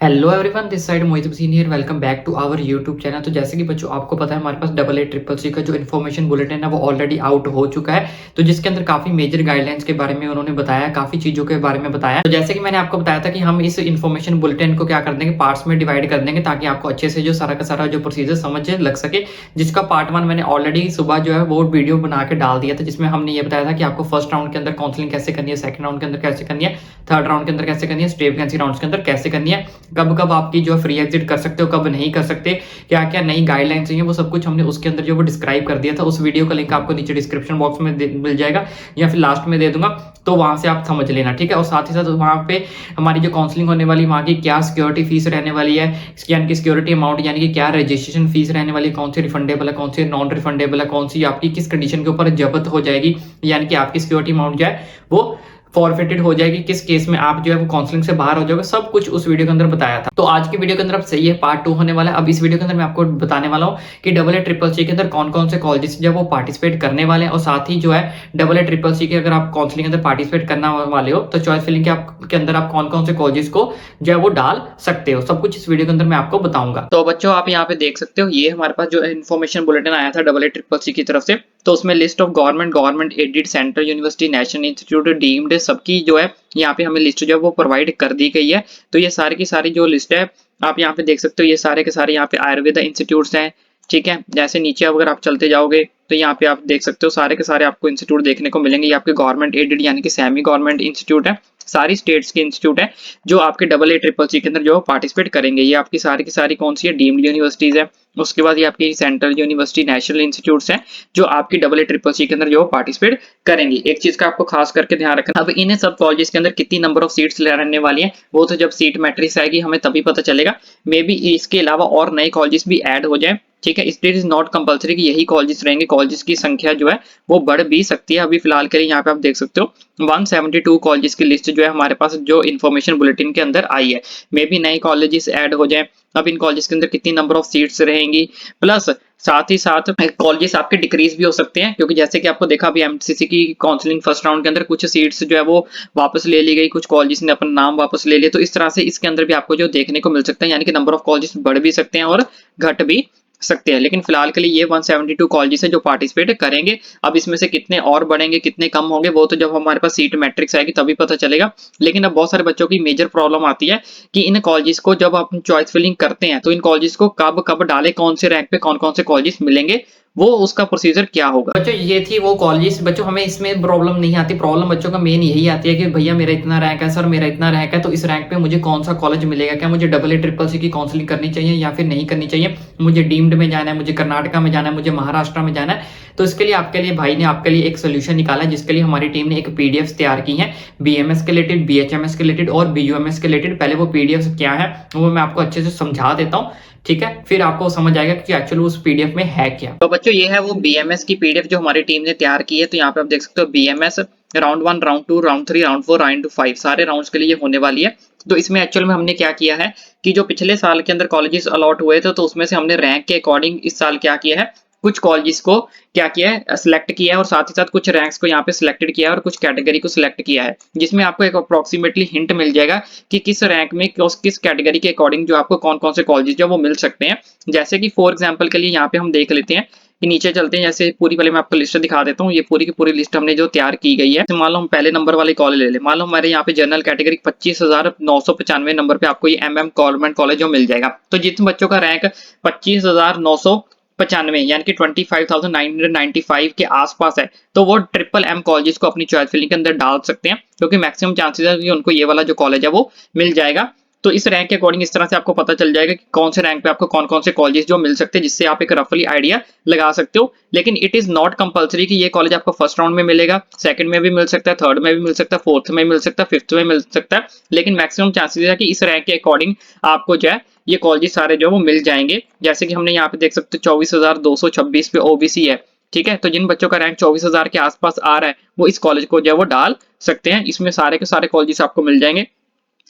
Hello everyone, this side Mohit Hussain here. Welcome back to our YouTube channel. तो जैसे कि बच्चों आपको पता है, हमारे पास डबल ए ट्रिपल सी का जो इन्फॉर्मेशन बुलेटिन है वो ऑलरेडी आउट हो चुका है। तो जिसके अंदर काफी मेजर गाइडलाइंस के बारे में उन्होंने बताया, काफी चीजों के बारे में बताया। तो जैसे कि मैंने आपको बताया था कि हम इस इन्फॉर्मेशन बुलेटिन को क्या कर देंगे, पार्ट्स में डिवाइड कर देंगे ताकि आपको अच्छे से जो सारा का सारा जो प्रोसीजर समझ लग सके। जिसका पार्ट 1 मैंने ऑलरेडी सुबह जो है वो वीडियो बना के डाल दिया था, जिसमें हमने ये बताया था कि आपको फर्स्ट राउंड के अंदर काउंसलिंग कैसे करनी है, सेकंड राउंड के अंदर कैसे करनी है, थर्ड राउंड के अंदर कैसे करनी है, स्टेट वैकेंसी राउंड के अंदर कैसे करनी है, कब कब आपकी जो फ्री एग्जिट कर सकते हो, कब नहीं कर सकते, क्या क्या नई गाइडलाइंस चाहिए, वो सब कुछ हमने उसके अंदर जो वो डिस्क्राइब कर दिया था। उस वीडियो का लिंक आपको नीचे डिस्क्रिप्शन बॉक्स में मिल जाएगा या फिर लास्ट में दे दूंगा, तो वहां से आप समझ लेना, ठीक है। और साथ ही साथ वहां पे हमारी जो काउंसलिंग होने वाली, वहां की क्या सिक्योरिटी फीस रहने वाली है, यानी कि सिक्योरिटी अमाउंट, यानी कि क्या रजिस्ट्रेशन फीस रहने वाली है, कौन सी रिफंडेबल है, कौन सी नॉन रिफंडेबल है, कौन सी आपकी किस कंडीशन के ऊपर जब्त हो जाएगी, यानी कि आपकी सिक्योरिटी अमाउंट जो है वो फॉरफिटेड हो जाएगी, किस केस में आप जो है वो काउंसलिंग से बाहर हो जाओगे, सब कुछ उस वीडियो के अंदर बताया था। तो आज की वीडियो के अंदर अब सही है, पार्ट 2 होने वाला है। अब इस वीडियो के अंदर मैं आपको बताने वाला हूँ कि डबल ए ट्रिपल सी के अंदर कौन कौन से कॉलेजेस जो है वो पार्टिसिपेट करने वाले हैं, और साथ ही जो है डबल ए ट्रिपल सी के अगर आप काउंसलिंग के अंदर पार्टिसिपेट करने वाले हो तो चॉइस फिलिंग के अंदर आप कौन कौन से कॉलेजेस को जो है वो डाल सकते हो, सब कुछ इस वीडियो के अंदर मैं आपको बताऊंगा। तो बच्चों आप यहाँ पे देख सकते हो, ये हमारे पास जो इन्फॉर्मेशन बुलेटिन आया था डबल ए ट्रिपल सी की तरफ से। तो उसमें list of government aided central university, national institute deemed, सबकी जो है यहाँ पे हमें लिस्ट जो है वो प्रोवाइड कर दी गई है। तो ये सारी की सारी जो लिस्ट है आप यहाँ पे देख सकते हो, ये सारे के सारे यहाँ पे आयुर्वेदा इंस्टीट्यूट्स हैं, ठीक है। जैसे नीचे अगर आप चलते जाओगे तो यहाँ पे आप देख सकते हो सारे के सारे आपको इंस्टीट्यूट देखने को मिलेंगे। ये आपके गवर्नमेंट एडेड यानी कि सेमी गवर्नमेंट इंस्टीट्यूट है, सारी स्टेट्स के इंस्टीट्यूट है जो आपके डबल ए ट्रिपल सी के अंदर जो पार्टिसिपेट करेंगे। ये आपकी सारी की सारी कौन सी है, डीम्ड यूनिवर्सिटीज है। उसके बाद ये आपकी सेंट्रल यूनिवर्सिटी नेशनल इंस्टीट्यूट्स हैं जो आपकी डबल ए ट्रिपल सी के अंदर जो पार्टिसिपेट करेंगी। एक चीज का आपको खास करके ध्यान रखना, अब इन सब कॉलेजेस के अंदर कितनी नंबर ऑफ सीट्स रहने वाली है वो तो जब सीट मैट्रिक्स आएगी हमें तभी पता चलेगा। मे बी इसके अलावा और नए कॉलेजेस भी ऐड हो जाए, ठीक है। इट इज नॉट कंपलसरी कि यही कॉलेजेस रहेंगे, कॉलेजेस की संख्या जो है वो बढ़ भी सकती है। अभी फिलहाल के लिए यहाँ पे आप देख सकते हो 172 कॉलेजेस की लिस्ट जो है हमारे पास जो इन्फॉर्मेशन बुलेटिन के अंदर आई है। मे बी नए कॉलेजेस ऐड हो जाए, अब इन कॉलेजेस के अंदर कितनी नंबर ऑफ सीट्स रहेंगी, प्लस साथ ही साथ कॉलेजेस आपके डिक्रीज भी हो सकते हैं, क्योंकि जैसे कि आपको देखा अभी एमसीसी की काउंसलिंग फर्स्ट राउंड के अंदर कुछ सीट्स जो है वो वापस ले ली गई, कुछ कॉलेजेस ने अपना नाम वापस ले लिया। तो इस तरह से इसके अंदर भी आपको जो देखने को मिल सकता है, यानी कि नंबर ऑफ कॉलेजेस बढ़ भी सकते हैं और घट भी सकते हैं। लेकिन फिलहाल के लिए ये 172 कॉलेजेस है जो पार्टिसिपेट करेंगे। अब इसमें से कितने और बढ़ेंगे, कितने कम होंगे, वो तो जब हमारे पास सीट मैट्रिक्स आएगी तभी पता चलेगा। लेकिन अब बहुत सारे बच्चों की मेजर प्रॉब्लम आती है कि इन कॉलेजेस को जब आप चॉइस फिलिंग करते हैं तो इन कॉलेजेस को कब कब डाले, कौन से रैंक पे कौन कौन से कॉलेजेस मिलेंगे, वो उसका प्रोसीजर क्या होगा। बच्चों ये थी वो कॉलेजेस। बच्चों हमें इसमें प्रॉब्लम नहीं आती, प्रॉब्लम बच्चों का मेन यही आती है कि भैया मेरा इतना रैंक है, सर मेरा इतना रैंक है, तो इस रैंक पे मुझे कौन सा कॉलेज मिलेगा, क्या मुझे डबल ए ट्रिपल सी की काउंसलिंग करनी चाहिए या फिर नहीं करनी चाहिए, मुझे डीम्ड में जाना है, मुझे कर्नाटका में जाना है, मुझे महाराष्ट्र में जाना है। तो इसके लिए आपके लिए भाई ने आपके लिए एक सोल्यूशन निकाला है, जिसके लिए हमारी टीम ने एक पीडीएफ तैयार की है, बीएमएस के रिलेटेड, बीएचएमएस के रिलेटेड और बीयूएमएस के रिलेटेड। पहले वो पीडीएफ क्या है वो मैं आपको अच्छे से समझा देता हूँ, ठीक है, फिर आपको समझ आएगा कि एक्चुअली उस पीडीएफ में है क्या। तो बच्चों ये है वो बीएमएस की पीडीएफ जो हमारी टीम ने तैयार की है। तो यहाँ पे आप देख सकते हो BMS round 1, round 2, round 3, round 4, round 5, सारे राउंड्स के लिए ये होने वाली है। तो इसमें एक्चुअल में हमने क्या किया है कि जो पिछले साल के अंदर कॉलेजेस अलॉट हुए थे तो उसमें से हमने रैंक के अकॉर्डिंग इस साल क्या किया है, कुछ कॉलेजेस को क्या किया है, सिलेक्ट किया है, और साथ ही साथ कुछ रैंक्स को यहाँ पे सिलेक्टेड किया है और कुछ कैटेगरी को सिलेक्ट किया है, जिसमें आपको एक अप्रोक्सीमेटली हिंट मिल जाएगा कि किस रैंक में किस कैटेगरी के अकॉर्डिंग जो आपको कौन कौन से कॉलेजेस जो वो मिल सकते हैं। जैसे कि फॉर एग्जाम्पल के लिए यहाँ पे हम देख लेते हैं कि नीचे चलते हैं, जैसे पूरी पहले मैं आपको लिस्ट दिखा देता हूँ। ये पूरी की पूरी लिस्ट हमने जो तैयार की गई है, मान लो हम पहले नंबर वाले कॉलेज ले ले, मान लो हमारे यहाँ पे जनरल कैटेगरी 25,995 नंबर पे आपको ये एमएम गवर्नमेंट कॉलेज जो मिल जाएगा। तो जिन बच्चों का रैंक 25,995 यानी कि 25,995 के आसपास है, तो वो ट्रिपल एम कॉलेजेस को अपनी चॉइस फिलिंग के अंदर डाल सकते हैं, क्योंकि मैक्सिमम चांसेस है कि उनको ये वाला जो कॉलेज है वो मिल जाएगा। तो इस रैंक के अकॉर्डिंग इस तरह से आपको पता चल जाएगा कि कौन से रैंक पे आपको कौन कौन से कॉलेजेस जो मिल सकते हैं, जिससे आप एक रफली आइडिया लगा सकते हो। लेकिन इट इज नॉट कंपलसरी कि ये कॉलेज आपको फर्स्ट राउंड में मिलेगा, सेकंड में भी मिल सकता है, थर्ड में भी मिल सकता है, फोर्थ में मिल सकता है, फिफ्थ में मिल सकता है। लेकिन मैक्सिमम चांसेस है कि इस रैंक के अकॉर्डिंग आपको जो है ये कॉलेजेस सारे जो वो मिल जाएंगे। जैसे कि हमने यहाँ पे देख सकते हो 24,226 पे ओबीसी है, ठीक है। तो जिन बच्चों का रैंक 24,000 के आसपास आ रहा है वो इस कॉलेज को जो है वो डाल सकते हैं। इसमें सारे के सारे कॉलेजेस आपको मिल जाएंगे,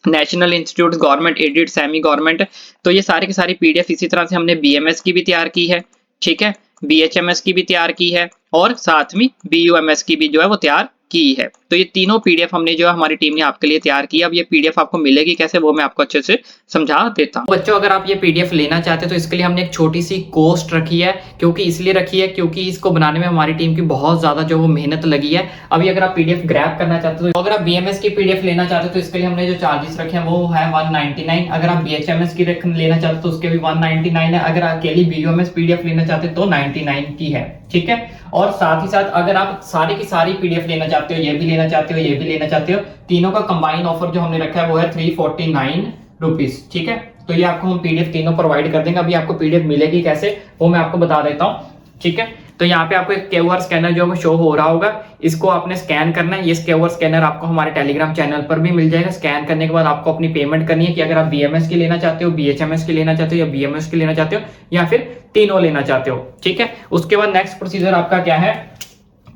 national institute, government aided, semi government. तो ये सारी की सारी पीडीएफ इसी तरह से हमने बीएमएस की भी तैयार की है, ठीक है, बीएचएमएस की भी तैयार की है और साथ में बीयूएमएस की भी जो है वो तैयार की है। तो ये तीनों पीडीएफ हमने जो है हमारी टीम ने आपके लिए तैयार की। अब ये पीडीएफ आपको मिलेगी कैसे वो मैं आपको अच्छे से समझा देता हूँ। बच्चों अगर आप ये पीडीएफ लेना चाहते हैं तो इसके लिए हमने एक छोटी सी कॉस्ट रखी है, क्योंकि इसलिए रखी है क्योंकि इसको बनाने में हमारी टीम की बहुत ज्यादा जो वो मेहनत लगी है। अभी अगर आप पीडीएफ ग्रैब करना चाहते हो तो अगर आप बीएमएस की पीडीएफ लेना चाहते हो तो इसके लिए हमने जो चार्जेस रखे हैं वो है 199। अगर आप बीएचएमएस की लेना चाहते हो तो उसके भी 199 है। अगर अकेली बीयूएमएस पीडीएफ लेना चाहते हो तो 99 की है, ठीक है। और साथ ही साथ अगर आप सारी की सारी पीडीएफ लेना चाहते हो, ये भी लेना चाहते हो, ये भी लेना चाहते हो, तीनों का कंबाइन ऑफर जो हमने रखा है वो है 349 रुपीज, ठीक है। तो ये आपको हम पीडीएफ तीनों प्रोवाइड कर देंगे। अभी आपको पीडीएफ मिलेगी कैसे वो मैं आपको बता देता हूँ, ठीक है। तो यहाँ पे आपको एक क्यूआर स्कैनर जो है शो हो रहा होगा, इसको आपने स्कैन करना है। ये क्यूआर स्कैनर आपको हमारे टेलीग्राम चैनल पर भी मिल जाएगा। स्कैन करने के बाद आपको अपनी पेमेंट करनी है कि अगर आप बीएमएस की लेना चाहते हो, बीएचएमएस की लेना चाहते हो, या बीएमएस की लेना चाहते हो, या फिर तीनों लेना चाहते हो, ठीक है। उसके बाद नेक्स्ट प्रोसीजर आपका क्या है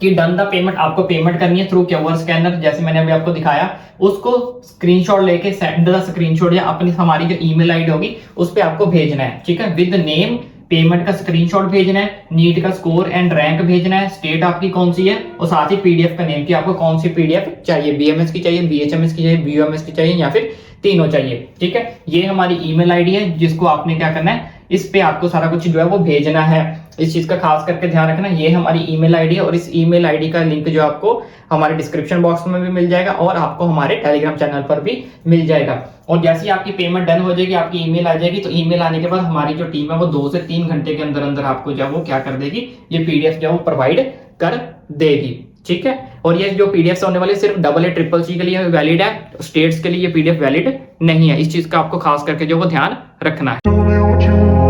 कि डन द पेमेंट, आपको पेमेंट करनी है थ्रू क्यूआर स्कैनर, जैसे मैंने अभी आपको दिखाया। उसको स्क्रीनशॉट लेके सेंड द स्क्रीनशॉट या अपनी हमारी जो ईमेल आईडी होगी उस पे आपको भेजना है, ठीक है। विद नेम, पेमेंट का स्क्रीनशॉट भेजना है, नीट का स्कोर एंड रैंक भेजना है, स्टेट आपकी कौन सी है, और साथ ही पीडीएफ का नेम कि आपको कौन सी पीडीएफ चाहिए, बीएमएस की चाहिए, बीएचएमएस की चाहिए, बीयूएमएस की चाहिए, या फिर तीनों चाहिए, ठीक है। ये हमारी ईमेल आईडी है जिसको आपने क्या करना है, इस पे आपको सारा कुछ जो है वो भेजना है। इस चीज का खास करके ध्यान रखना, ये हमारी ईमेल आईडी है और इस ईमेल आईडी का लिंक जो आपको हमारे डिस्क्रिप्शन बॉक्स में भी मिल जाएगा और आपको हमारे टेलीग्राम चैनल पर भी मिल जाएगा। और जैसे ही आपकी पेमेंट डन हो जाएगी, आपकी ईमेल आ जाएगी, तो ईमेल आने के बाद हमारी जो टीम है वो 2 से 3 घंटे के अंदर अंदर आपको जो है वो क्या कर देगी, ये पीडीएफ जो है वो प्रोवाइड कर देगी, ठीक है। और ये जो पीडीएफ होने वाले सिर्फ AA CCC के लिए वैलिड है, स्टेट्स के लिए ये पीडीएफ वैलिड नहीं है। इस चीज का आपको खास करके जो वो ध्यान रखना है।